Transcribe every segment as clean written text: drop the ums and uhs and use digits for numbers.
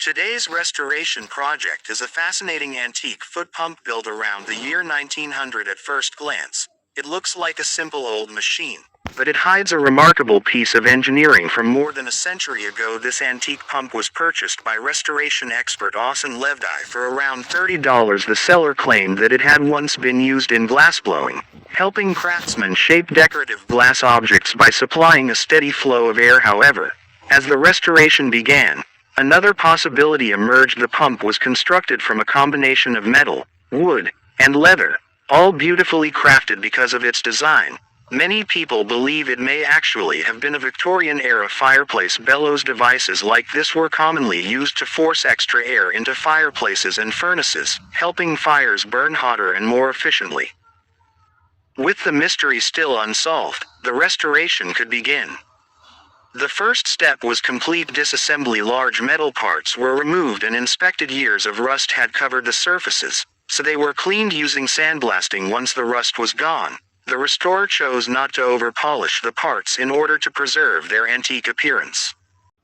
Today's restoration project is a fascinating antique foot pump built around the year 1900 at first glance. It looks like a simple old machine, but it hides a remarkable piece of engineering from more than a century ago. This antique pump was purchased by restoration expert Austin Levdi for around $30. The seller claimed that it had once been used in glassblowing, helping craftsmen shape decorative glass objects by supplying a steady flow of air. However, as the restoration began, another possibility emerged. The pump was constructed from a combination of metal, wood, and leather, all beautifully crafted because of its design. Many people believe it may actually have been a Victorian-era fireplace bellows. Devices like this were commonly used to force extra air into fireplaces and furnaces, helping fires burn hotter and more efficiently. With the mystery still unsolved, the restoration could begin. The first step was complete disassembly. Large metal parts were removed and inspected. Years of rust had covered the surfaces, so they were cleaned using sandblasting. Once the rust was gone, the restorer chose not to over-polish the parts in order to preserve their antique appearance.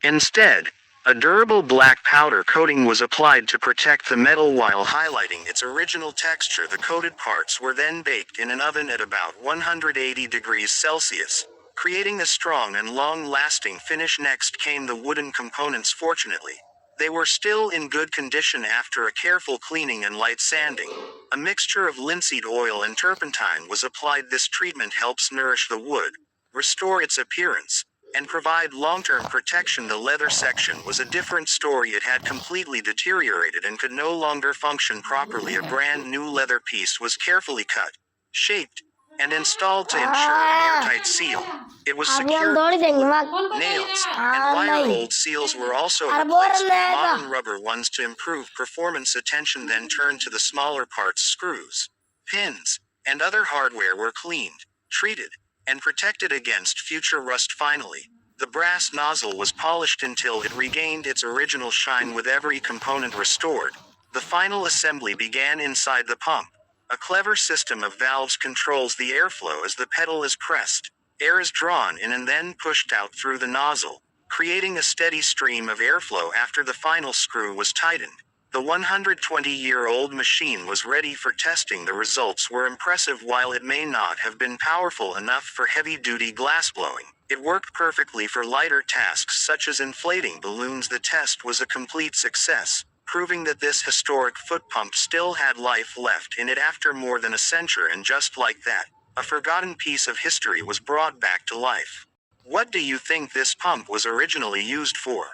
Instead, a durable black powder coating was applied to protect the metal while highlighting its original texture. The coated parts were then baked in an oven at about 180 degrees Celsius, creating a strong and long-lasting finish. Next came the wooden components. Fortunately, they were still in good condition after a careful cleaning and light sanding. A mixture of linseed oil and turpentine was applied. This treatment helps nourish the wood, restore its appearance, and provide long-term protection. The leather section was a different story. It had completely deteriorated and could no longer function properly. A brand new leather piece was carefully cut, shaped, and installed to ensure an airtight seal. It was secured with nails and wire. Old seals were also replaced with modern rubber ones to improve performance. Attention then turned to the smaller parts. Screws, pins, and other hardware were cleaned, treated, and protected against future rust. Finally, the brass nozzle was polished until it regained its original shine. With every component restored, the final assembly began inside the pump. A clever system of valves controls the airflow. As the pedal is pressed, air is drawn in and then pushed out through the nozzle, creating a steady stream of airflow. After the final screw was tightened, the 120-year-old machine was ready for testing. The results were impressive. While it may not have been powerful enough for heavy-duty glassblowing, it worked perfectly for lighter tasks such as inflating balloons. The test was a complete success, proving that this historic foot pump still had life left in it after more than a century. And just like that, a forgotten piece of history was brought back to life. What do you think this pump was originally used for?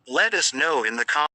Let us know in the comments.